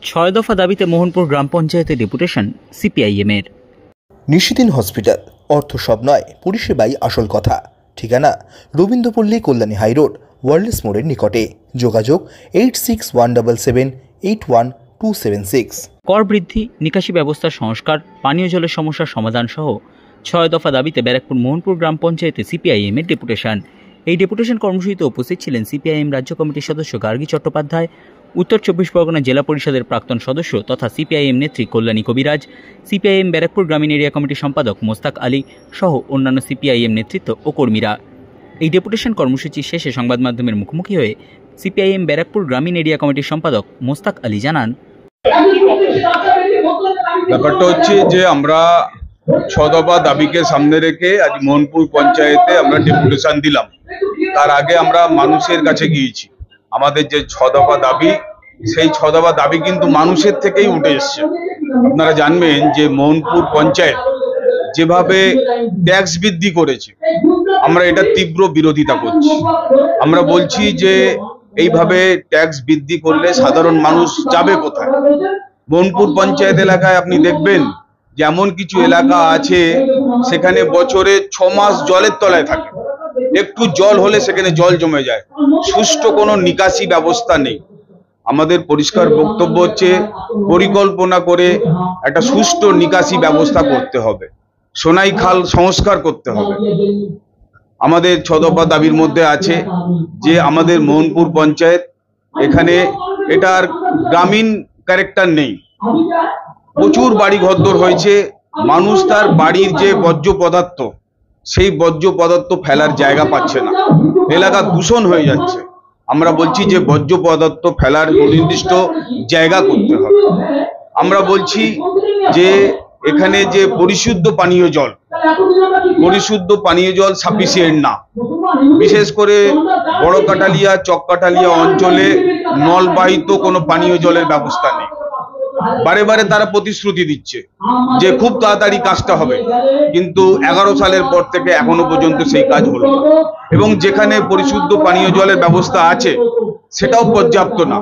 ছয় দফা দাবিতে মোহনপুর গ্রাম পঞ্চায়েতে ডেপুটেশন সিপিআইএম এর। নিশিদিন হসপিটাল, অর্থ সব নয়, পরিষেবাই আসল কথা। ঠিকানা রবীন্দ্রপল্লী, কল্যাণী হাইরোড, ওয়ার্ল্ডস মোড়ের নিকটে। যোগাযোগ 8617781276। কর বৃদ্ধি, নিকাশি ব্যবস্থার সংস্কার, পানীয় জলের সমস্যার সমাধান সহ ছয় দফা দাবিতে ব্যারাকপুর মোহনপুর গ্রাম পঞ্চায়েতে সিপিআইএম এর ডেপুটেশন। এই ডেপুটেশন কর্মসূচিতে উপস্থিত ছিলেন সিপিআইএম রাজ্য কমিটির সদস্য গার্গী চট্টোপাধ্যায়, উত্তর 24 পরগনা জেলা পরিষদের প্রাক্তন সদস্য তথা সিপিআইএম নেত্রী কল্যাণী কবিরাজ, সিপিআইএম ব্যারাকপুর গ্রামীণ এরিয়া কমিটির সম্পাদক মোস্তাক আলী সহ অন্যান্য সিপিআইএম নেতৃত্ব ও কর্মীরা। এই ডেপুটেশন কর্মসূচি শেষে সংবাদ মাধ্যমের মুখোমুখি হয়ে সিপিআইএম ব্যারাকপুর গ্রামীণ এরিয়া কমিটির সম্পাদক মোস্তাক আলী জানান, ব্যাপারটা হচ্ছে যে আমরা ছয় দফা দাবিকে সামনে রেখে আজ মোহনপুর পঞ্চায়েতে আমরা ডেপুটেশন দিলাম। তার আগে আমরা মানুষের কাছে গিয়েছি। আমাদের যে ছয় দফা দাবি, সেই ছয় দফা দাবি কিন্তু মানুষের থেকেই উঠে এসছে। আপনারা জানবেন যে মোহনপুর পঞ্চায়েত যেভাবে ট্যাক্স বৃদ্ধি করেছে, আমরা এটা তীব্র বিরোধিতা করছি। আমরা বলছি যে এইভাবে ট্যাক্স বৃদ্ধি করলে সাধারণ মানুষ যাবে কোথায়? মোহনপুর পঞ্চায়েত এলাকায় আপনি দেখবেন যে এমন কিছু এলাকা আছে সেখানে বছরে 6 মাস জলের তলায় থাকে। একটু জল হলে সেখানে জল জমে যায়, সুষ্ঠু কোনো নিকাশি ব্যবস্থা নেই। আমাদের পরিষ্কার বক্তব্য হচ্ছে পরিকল্পনা করে একটা সুষ্ঠু নিকাশি ব্যবস্থা করতে হবে, সোনাই খাল সংস্কার করতে হবে। আমাদের ছয় দফা দাবির মধ্যে আছে যে আমাদের মোহনপুর পঞ্চায়েত, এখানে এটার গ্রামীণ ক্যারেক্টার নেই। প্রচুর বাড়ি ঘরদোর হয়েছে, মানুষ তার বাড়ির যে বর্জ্য পদার্থ, সেই বর্জ্য পদার্থ ফেলার জায়গা পাচ্ছে না, এলাকা দূষণ হয়ে যাচ্ছে। আমরা বলছি যে বর্জ্য পদার্থ ফেলার নির্দিষ্ট জায়গা করতে হবে। আমরা বলছি যে এখানে যে পরিশুদ্ধ পানীয় জল সাফিসিয়েন্ট না। বিশেষ করে বড় কাটালিয়া, চক কাটালিয়া অঞ্চলে নলবাহিত কোনো পানীয় জলের ব্যবস্থা নেই। বারে বারে তারা প্রতিশ্রুতি দিচ্ছে যে খুব তাড়াতাড়ি কাজটা হবে, কিন্তু 11 সালের পর থেকে এখনো পর্যন্ত সেই কাজ হলো না। এবং যেখানে পরিশুদ্ধ পানীয় জলের ব্যবস্থা আছে সেটাও পর্যাপ্ত না।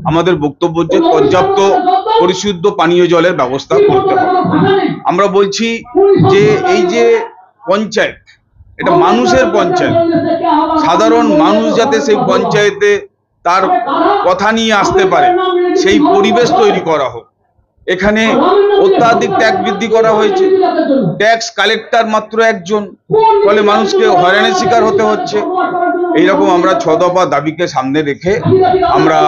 আমাদের বক্তব্য যে পর্যাপ্ত পরিশুদ্ধ পানীয় জলের ব্যবস্থা করতে হবে। আমরা বলছি যে এই যে পঞ্চায়েত, এটা মানুষের পঞ্চায়েত, সাধারণ মানুষ যাতে সেই পঞ্চায়েতে তার কথা নিয়ে আসতে পারে সেই পরিবেশ তৈরি করা হোক। এখানে অত্যাধিক ট্যাক্স বৃদ্ধি করা হয়েছে, ট্যাক্স কালেক্টর মাত্র একজন, ফলে মানুষকে হয়রানির শিকার হতে হচ্ছে। এইরকম আমরা ছয় দফা দাবিকে সামনে রেখে আমরা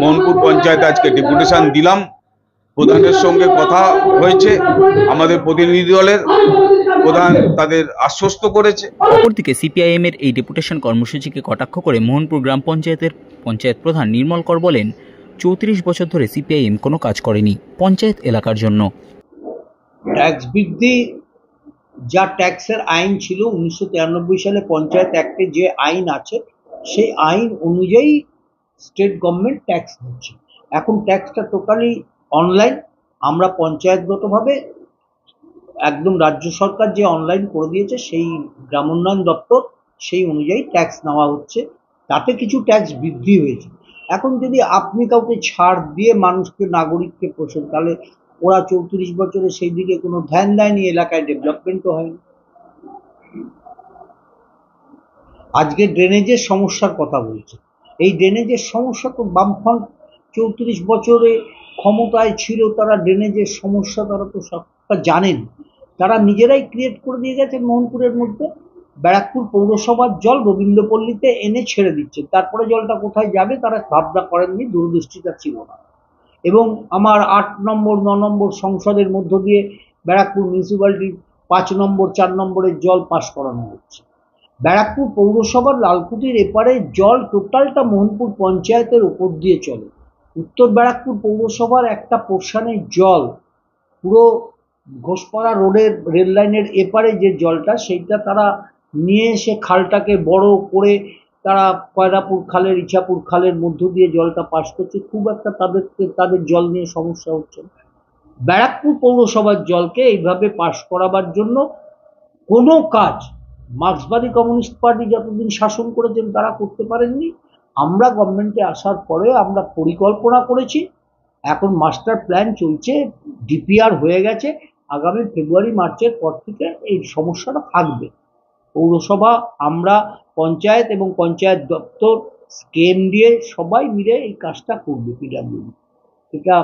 মোহনপুর পঞ্চায়েতে আজকে ডেপুটেশন দিলাম। প্রধানের সঙ্গে কথা হয়েছে, আমাদের প্রতিনিধি দলের প্রধান তাদের আশ্বস্ত করেছে। অপরদিকে সিপিআইএম এর এই ডেপুটেশন কর্মসূচিকে কটাক্ষ করে মোহনপুর গ্রাম পঞ্চায়েতের পঞ্চায়েত প্রধান নির্মল কর বলেন, 34 বছর ধরে সিপিআইএম কোনো কাজ করেনি পঞ্চায়েত এলাকার জন্য। ট্যাক্স বৃদ্ধি, যা ট্যাক্সের আইন ছিল 1993 সালে পঞ্চায়েত অ্যাক্টে যে আইন আছে, সেই আইন অনুযায়ী স্টেট গভর্নমেন্ট ট্যাক্স দিচ্ছে। এখন ট্যাক্সটা টোটালি অনলাইন। আমরা পঞ্চায়েতগতভাবে একদম রাজ্য সরকার যে অনলাইন করে দিয়েছে, সেই গ্রাম উন্নয়ন দপ্তর, সেই অনুযায়ী ট্যাক্স নেওয়া হচ্ছে। তাতে কিছু ট্যাক্স বৃদ্ধি হয়েছে। এখন যদি আপনি কাউকে ছাড় দিয়ে মানুষকে, নাগরিককে পোষেন, তাহলে ওরা 34 বছরে সেই দিকে কোনো ধ্যান দেয়নি, এলাকায় ডেভেলপমেন্টও হয়নি। আজকে ড্রেনেজের সমস্যার কথা বলছে। এই ড্রেনেজের সমস্যা তো বামফ্রন্ট 34 বছরে ক্ষমতায় ছিল, তারা ড্রেনেজের সমস্যা তারা তো সবটা জানেন। তারা নিজেরাই ক্রিয়েট করে দিয়ে গেছে। মোহনপুরের মধ্যে ব্যারাকপুর পৌরসভার জল রবীন্দ্রপল্লীতে এনে ছেড়ে দিচ্ছে, তারপরে জলটা কোথায় যাবে তারা ভাবনা করেননি, দূরদৃষ্টিটা ছিল না। এবং আমার 8 নম্বর 9 নম্বর সংসদের মধ্য দিয়ে ব্যারাকপুর মিউনিসিপ্যালিটির 5 নম্বর 4 নম্বরের জল পাস করানো হচ্ছে। ব্যারাকপুর পৌরসভার লালকুটির এপারে জল টোটালটা মোহনপুর পঞ্চায়েতের উপর দিয়ে চলে। উত্তর ব্যারাকপুর পৌরসভার একটা পোর্শনের জল পুরো ঘোষপাড়া রোডের রেল লাইনের এপারে যে জলটা, সেইটা তারা নিয়ে এসে খালটাকে বড় করে তারা কয়রাপুর খালের, ইছাপুর খালের মধ্য দিয়ে জলটা পাস করছে। খুব একটা তাদের জল নিয়ে সমস্যা হচ্ছে। ব্যারাকপুর পৌরসভার জলকে এইভাবে পাস করাবার জন্য কোনো কাজ মার্ক্সবাদী কমিউনিস্ট পার্টি যতদিন শাসন করেছেন তারা করতে পারেননি। আমরা গভর্নমেন্টে আসার পরে আমরা পরিকল্পনা করেছি এখন মাস্টার প্ল্যান চলছে, ডিপিআর হয়ে গেছে, আগামী ফেব্রুয়ারি মার্চের পর থেকে এই সমস্যাটা থাকবে। পৌরসভা, আমরা, পঞ্চায়েত এবং পঞ্চায়েত দপ্তর, কেএমডিএ সবাই মিলে এই কাজটা করবে। পিডব্লিউডি এটা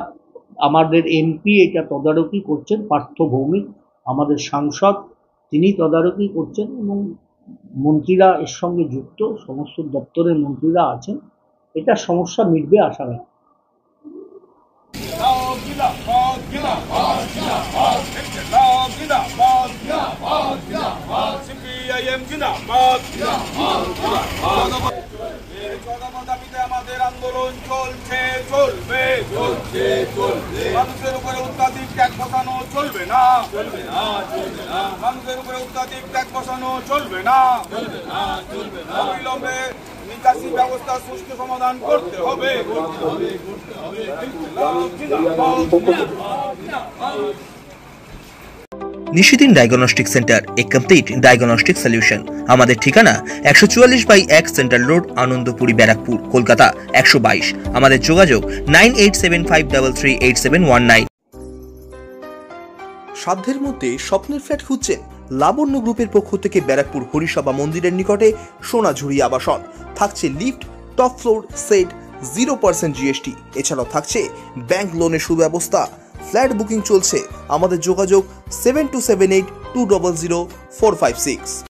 আমাদের এমপি এটা তদারকি করছেন, পার্থ ভৌমিক আমাদের সাংসদ, তিনি তদারকি করছেন এবং মন্ত্রীরা এর সঙ্গে যুক্ত, সমস্ত দপ্তরের মন্ত্রীরা আছেন। এটা সমস্যা মিটবে আশা রাখি। আমাদের আন্দোলন চলছে, চলবে, মানুষের উপরে অত্যাধিক ট্যাক্স বসানো চলবে না, মানুষের উপরে অত্যাধিক ট্যাক্স বসানো চলবে না, অবিলম্বে নিকাশি ব্যবস্থা সুষ্ঠু সমাধান করতে হবে। নিশিদিন ডায়াগনস্টিক সেন্টার, এ কমপ্লিট ডায়াগনস্টিক সলিউশন। আমাদের ঠিকানা 144/1 সেন্ট্রাল রোড, আনন্দপুরি, ব্যারাকপুর, কলকাতা 122। আমাদের যোগাযোগ 9875338719। সাধ্যের মধ্যে স্বপ্নের ফ্ল্যাট খুঁজছেন? লাবণ্য গ্রুপের পক্ষ থেকে ব্যারাকপুর হরিসভা মন্দিরের নিকটে সোনাঝুরি আবাসন। থাকছে lift, top floor, set, 0% GST। এছাড়াও থাকছে ব্যাংক লোনের সুব্যবস্থা। ফ্ল্যাট বুকিং চলছে। আমাদের যোগাযোগ 7278200456।